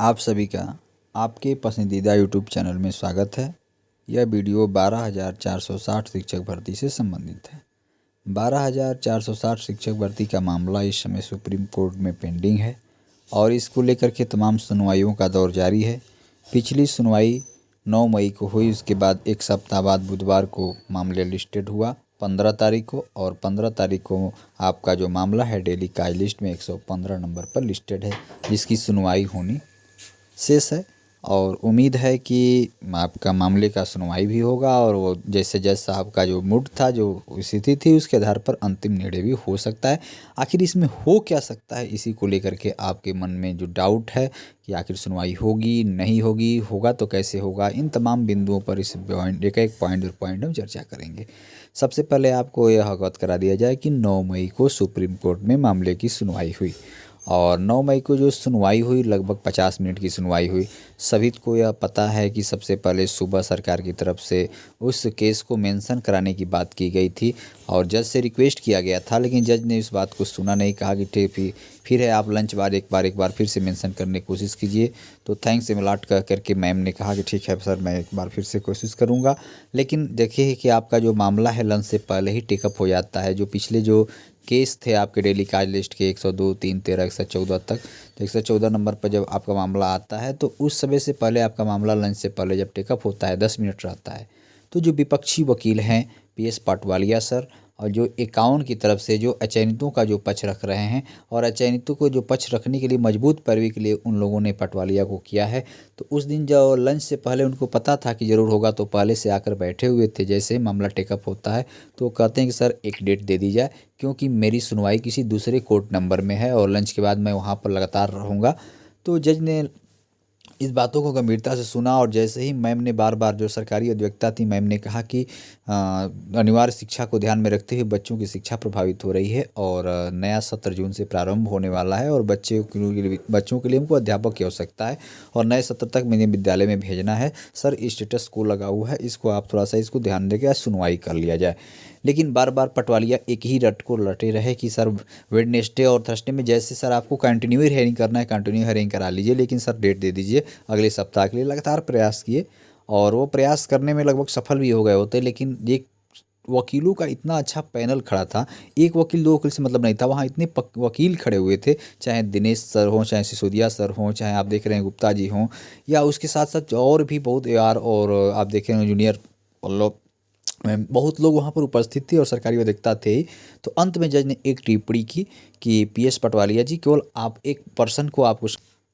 आप सभी का आपके पसंदीदा यूट्यूब चैनल में स्वागत है। यह वीडियो 12,460 शिक्षक भर्ती से संबंधित है। 12,460 शिक्षक भर्ती का मामला इस समय सुप्रीम कोर्ट में पेंडिंग है और इसको लेकर के तमाम सुनवाइयों का दौर जारी है। पिछली सुनवाई 9 मई को हुई, उसके बाद एक सप्ताह बाद बुधवार को मामले लिस्टेड हुआ 15 तारीख को, और 15 तारीख को आपका जो मामला है डेली काज लिस्ट में 115 नंबर पर लिस्टेड है, जिसकी सुनवाई होनी शेष है। और उम्मीद है कि आपका मामले का सुनवाई भी होगा और वो जैसे जज साहब का जो मूड था, जो स्थिति थी, उसके आधार पर अंतिम निर्णय भी हो सकता है। आखिर इसमें हो क्या सकता है, इसी को लेकर के आपके मन में जो डाउट है कि आखिर सुनवाई होगी नहीं होगी, होगा तो कैसे होगा, इन तमाम बिंदुओं पर इस एक पॉइंट हम चर्चा करेंगे। सबसे पहले आपको यह अवगत करा दिया जाए कि 9 मई को सुप्रीम कोर्ट में मामले की सुनवाई हुई और 9 मई को जो सुनवाई हुई लगभग 50 मिनट की सुनवाई हुई। सभी को यह पता है कि सबसे पहले सुबह सरकार की तरफ से उस केस को मेंशन कराने की बात की गई थी और जज से रिक्वेस्ट किया गया था, लेकिन जज ने इस बात को सुना नहीं, कहा कि ठीक फिर है, आप लंच बाद एक बार फिर से मेंशन करने की कोशिश कीजिए। तो थैंक्स मिलाट कह करके मैम ने कहा कि ठीक है सर, मैं एक बार फिर से कोशिश करूँगा। लेकिन देखिए कि आपका जो मामला है लंच से पहले ही टेकअप हो जाता है। जो पिछले जो केस थे आपके डेली काज लिस्ट के 102, 3, 13, 114 तक, तो 114 नंबर पर जब आपका मामला आता है तो उस समय से पहले आपका मामला लंच से पहले जब टेकअप होता है 10 मिनट रहता है, तो जो विपक्षी वकील हैं PS पाटवालिया सर और जो एकाउंट की तरफ से जो अचयनितों का जो पक्ष रख रहे हैं और अचयनितों को जो पक्ष रखने के लिए मजबूत पैरवी के लिए उन लोगों ने पाटवालिया को किया है। तो उस दिन जो लंच से पहले उनको पता था कि ज़रूर होगा, तो पहले से आकर बैठे हुए थे। जैसे ही मामला टेकअप होता है तो कहते हैं कि सर एक डेट दे दी जाए, क्योंकि मेरी सुनवाई किसी दूसरे कोर्ट नंबर में है और लंच के बाद मैं वहाँ पर लगातार रहूँगा। तो जज ने इस बातों को गंभीरता से सुना और जैसे ही मैम ने बार बार, जो सरकारी अधिवक्ता थी, मैम ने कहा कि अनिवार्य शिक्षा को ध्यान में रखते हुए बच्चों की शिक्षा प्रभावित हो रही है और नया सत्र जून से प्रारंभ होने वाला है और बच्चों के लिए हमको अध्यापक की आवश्यकता है और नए सत्र तक मैंने विद्यालय में भेजना है। सर स्टेटस को लगा हुआ है, इसको आप थोड़ा सा इसको ध्यान देके आज सुनवाई कर लिया जाए। लेकिन बार बार पटवालिया एक ही रट को लटे रहे कि सर वेडनेसडे और थर्सडे में जैसे सर आपको कंटिन्यू हेयरिंग करना है, कंटिन्यू हेयरिंग करा लीजिए, लेकिन सर डेट दे दीजिए अगले सप्ताह के लिए। लगातार प्रयास किए और वो प्रयास करने में लगभग सफल भी हो गए होते, लेकिन एक वकीलों का इतना अच्छा पैनल खड़ा था, एक वकील दो वकील से मतलब नहीं था, वहाँ इतने वकील खड़े हुए थे, चाहे दिनेश सर हों, चाहे सिसोदिया सर हों, चाहे आप देख रहे हैं गुप्ता जी हों, या उसके साथ साथ और भी बहुत यार, और आप देख रहे हैं जूनियर लोग, बहुत लोग वहाँ पर उपस्थित थे और सरकारी अधिवक्ता थे। तो अंत में जज ने एक टिप्पणी की कि PS पाटवालिया जी, केवल आप एक पर्सन को आपको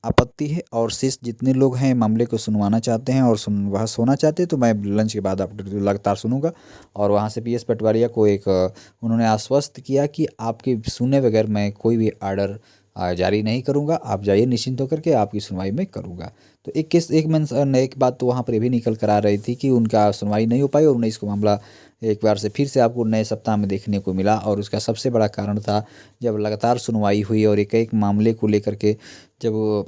आपत्ति है और शेष जितने लोग हैं मामले को सुनवाना चाहते हैं और बहस होना चाहते हैं, तो मैं लंच के बाद आप लगातार सुनूंगा। और वहाँ से PS पटवारिया को एक उन्होंने आश्वस्त किया कि आपके सुने बगैर मैं कोई भी आर्डर जारी नहीं करूंगा, आप जाइए निश्चिंत होकर के, आपकी सुनवाई मैं करूंगा। तो एक बात तो वहाँ पर ये भी निकल कर आ रही थी कि उनका सुनवाई नहीं हो पाई और 19 को मामला एक बार से फिर से आपको नए सप्ताह में देखने को मिला। और उसका सबसे बड़ा कारण था जब लगातार सुनवाई हुई और एक एक मामले को लेकर के जब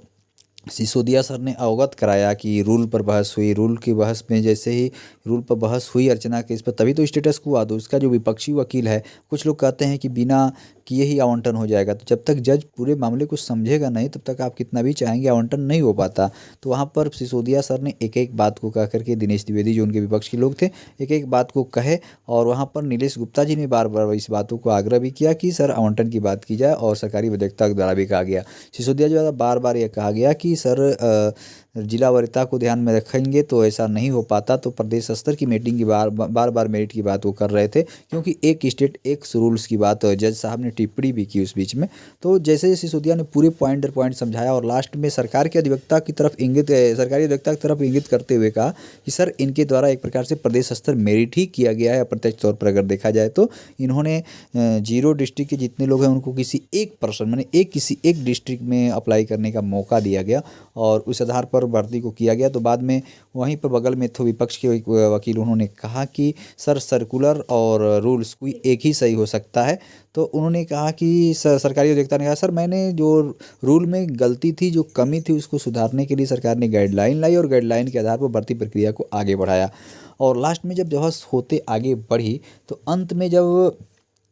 सिसोदिया सर ने अवगत कराया कि रूल पर बहस हुई, रूल की बहस में जैसे ही रूल पर बहस हुई अर्चना केस पर, तभी तो स्टेटस हुआ। तो उसका जो विपक्षी वकील है, कुछ लोग कहते हैं कि बिना किए ही आवंटन हो जाएगा, तो जब तक जज पूरे मामले को समझेगा नहीं तब तक आप कितना भी चाहेंगे आवंटन नहीं हो पाता। तो वहाँ पर सिसोदिया सर ने एक एक बात को कह करके, दिनेश द्विवेदी जो उनके विपक्ष के लोग थे, एक एक बात को कहे और वहाँ पर नीलेश गुप्ता जी ने बार बार इस बातों को आग्रह भी किया कि सर आवंटन की बात की जाए और सरकारी अधिवक्ता द्वारा भी कहा गया, सिसोदिया जी द्वारा बार बार यह कहा गया कि सर जिला वरीयता को ध्यान में रखेंगे तो ऐसा नहीं हो पाता। तो प्रदेश स्तर की मीटिंग की बार मेरिट की बात वो कर रहे थे, क्योंकि एक स्टेट एक रूल्स की बात जज साहब ने टिप्पणी भी की उस बीच में। तो जैसे सिसोदिया ने पूरे पॉइंट दर पॉइंट समझाया और लास्ट में सरकारी अधिवक्ता की तरफ इंगित करते हुए कहा कि सर इनके द्वारा एक प्रकार से प्रदेश स्तर मेरिट ही किया गया है। अप्रत्यक्ष तौर पर अगर देखा जाए तो इन्होंने 0 डिस्ट्रिक्ट के जितने लोग हैं उनको किसी एक पर्सन मैंने किसी एक डिस्ट्रिक्ट में अप्लाई करने का मौका दिया गया और उस आधार पर भर्ती को किया गया। तो बाद में वहीं पर बगल में तो विपक्ष के वकील उन्होंने कहा कि सर सर्कुलर और रूल्स कोई एक ही सही हो सकता है। तो उन्होंने कहा कि सरकारी अधिवक्ता ने कहा सर मैंने जो रूल में गलती थी, जो कमी थी, उसको सुधारने के लिए सरकार ने गाइडलाइन लाई और गाइडलाइन के आधार पर भर्ती प्रक्रिया को आगे बढ़ाया। और लास्ट में जब बहस होते आगे बढ़ी तो अंत में जब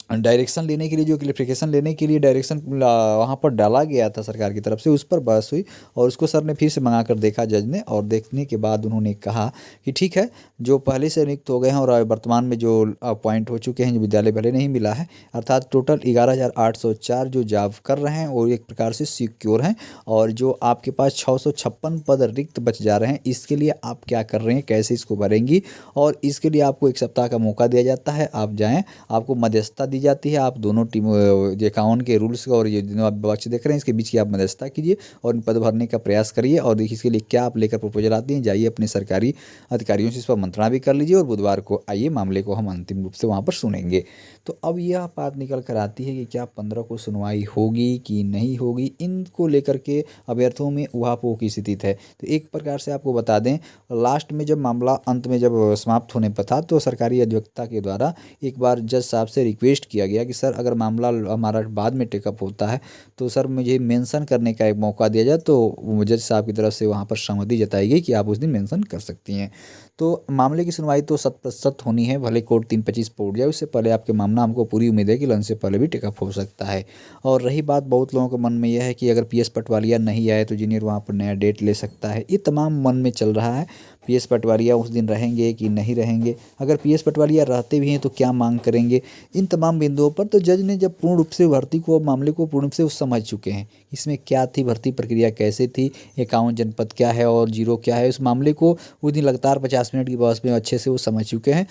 डायरेक्शन लेने के लिए, जो क्लियरिफिकेशन लेने के लिए डायरेक्शन वहाँ पर डाला गया था सरकार की तरफ से, उस पर बहस हुई और उसको सर ने फिर से मंगा कर देखा जज ने, और देखने के बाद उन्होंने कहा कि ठीक है, जो पहले से नियुक्त हो गए हैं और वर्तमान में जो अपॉइंट हो चुके हैं, जो विद्यालय भले नहीं मिला है, अर्थात टोटल 11,804 जो जॉब कर रहे हैं वो एक प्रकार से सिक्योर हैं। और जो आपके पास 656 पद रिक्त बच जा रहे हैं, इसके लिए आप क्या कर रहे हैं, कैसे इसको भरेंगी, और इसके लिए आपको 1 सप्ताह का मौका दिया जाता है। आप जाएँ, आपको मध्यस्थता दी जाती है, आप दोनों टीम जो कानून के रूल्स और ये जो आप बच्चे देख रहे हैं इसके बीच की आप मध्यस्थता कीजिए और इन पद भरने का प्रयास करिए। और देखिए इसके लिए क्या आप लेकर प्रपोजल आती हैं, जाइए अपने सरकारी अधिकारियों से इस पर मंत्रणा भी कर लीजिए, और बुधवार को आइए, मामले को हम अंतिम रूप से वहाँ पर सुनेंगे। तो अब यह बात निकल कर आती है कि क्या 15 को सुनवाई होगी कि नहीं होगी, इनको लेकर के अभ्यर्थियों में उहापोह की स्थिति है। तो एक प्रकार से आपको बता दें, लास्ट में जब मामला अंत में जब समाप्त होने पर था, तो सरकारी अधिवक्ता के द्वारा एक बार जज साहब से रिक्वेस्ट किया गया कि सर अगर मामला हमारा बाद में टेकअप होता है तो सर मुझे मेंशन करने का एक मौका दिया जाए, तो जज साहब की तरफ से वहाँ पर सहमति जताई गई कि आप उस दिन मेंशन कर सकती हैं। तो मामले की सुनवाई तो 100% होनी है, भले कोर्ट 3/25 पर उठ जाए, उससे पहले आपके मामला हमको पूरी उम्मीद है कि लंच से पहले भी टेकअप हो सकता है। और रही बात, बहुत लोगों के मन में यह है कि अगर पीएस पटवारिया नहीं आए तो जूनियर वहाँ पर नया डेट ले सकता है, ये तमाम मन में चल रहा है। पीएस पटवारिया उस दिन रहेंगे कि नहीं रहेंगे, अगर पीएस पटवारिया रहते भी हैं तो क्या मांग करेंगे, इन तमाम बिंदुओं पर तो जज ने जब पूर्ण रूप से भर्ती को, मामले को पूर्ण रूप से समझ चुके हैं, इसमें क्या थी भर्ती प्रक्रिया, कैसे थी, 51 जनपद क्या है और 0 क्या है, उस मामले को उस दिन लगातार 50 मिनट की बहस में अच्छे से वो समझ चुके हैं।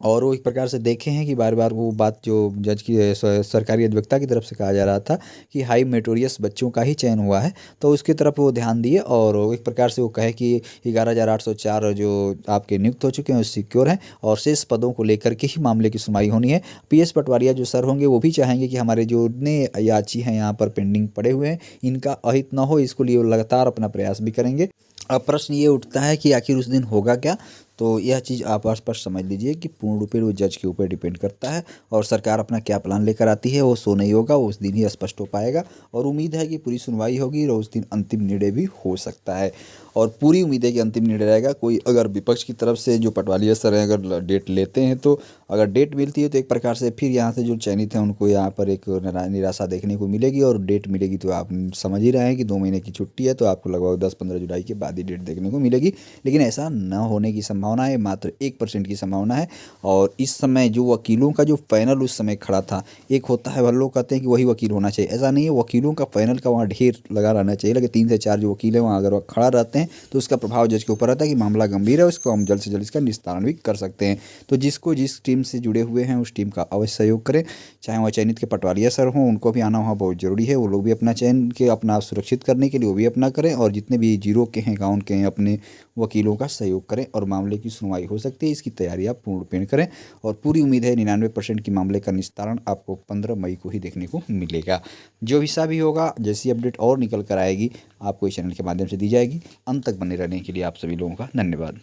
और वो एक प्रकार से देखे हैं कि बार बार वो बात जो जज की सरकारी अधिवक्ता की तरफ से कहा जा रहा था कि हाई मेरिटोरियस बच्चों का ही चयन हुआ है, तो उसकी तरफ वो ध्यान दिए और एक प्रकार से वो कहे कि 11,804 जो आपके नियुक्त हो चुके हैं वो सिक्योर हैं और शेष पदों को लेकर के ही मामले की सुनवाई होनी है। पीएस पटवारिया जो सर होंगे वो भी चाहेंगे कि हमारे जो नए याची हैं यहाँ पर पेंडिंग पड़े हुए हैं, इनका अहित ना हो, इसको लिए वो लगातार अपना प्रयास भी करेंगे। अब प्रश्न ये उठता है कि आखिर उस दिन होगा क्या, तो यह चीज़ आप स्पष्ट समझ लीजिए कि पूर्ण रूप से वो जज के ऊपर डिपेंड करता है और सरकार अपना क्या प्लान लेकर आती है वो सो नहीं होगा, उस दिन ही स्पष्ट हो पाएगा। और उम्मीद है कि पूरी सुनवाई होगी और उस दिन अंतिम निर्णय भी हो सकता है और पूरी उम्मीद है कि अंतिम निर्णय रहेगा। कोई अगर विपक्ष की तरफ से जो पटवारिया सर हैं अगर डेट लेते हैं, तो अगर डेट मिलती है तो एक प्रकार से फिर यहाँ से जो चयनित हैं उनको यहाँ पर एक निराशा देखने को मिलेगी और डेट मिलेगी तो आप समझ ही रहे हैं कि 2 महीने की छुट्टी है, तो आपको लगभग 10-15 जुलाई के बाद ही डेट देखने को मिलेगी। लेकिन ऐसा न होने की संभावना है, मात्र 1% की संभावना है। और इस समय जो वकीलों का जो पैनल उस समय खड़ा था, एक होता है लोग कहते हैं कि वही वकील होना चाहिए, ऐसा नहीं है। वकीलों का पैनल का वहाँ ढेर लगा रहना चाहिए, लेकिन 3 से 4 जो वकील हैं वहाँ अगर वह खड़ा रहते हैं तो उसका प्रभाव जज के ऊपर रहता है कि मामला गंभीर है, उसको हम जल्द से जल्द इसका निस्तारण भी कर सकते हैं। तो जिसको जिस टीम से जुड़े हुए हैं उस टीम का अवश्य सहयोग करें, चाहे वह चयनित के पटवारिया सर हों, उनको भी आना वहाँ बहुत ज़रूरी है। वो लोग भी अपना चयन के अपना सुरक्षित करने के लिए वो भी अपना करें और जितने भी 0 के हैं, गाँव के हैं, अपने वकीलों का सहयोग करें और मामले की सुनवाई हो सकती है। इसकी तैयारी आप पूर्णपेण करें और पूरी उम्मीद है 99% की मामले का निस्तारण आपको 15 मई को ही देखने को मिलेगा। जो हिस्सा भी होगा, जैसी अपडेट और निकल कर आएगी आपको इस चैनल के माध्यम से दी जाएगी। अंत तक बने रहने के लिए आप सभी लोगों का धन्यवाद।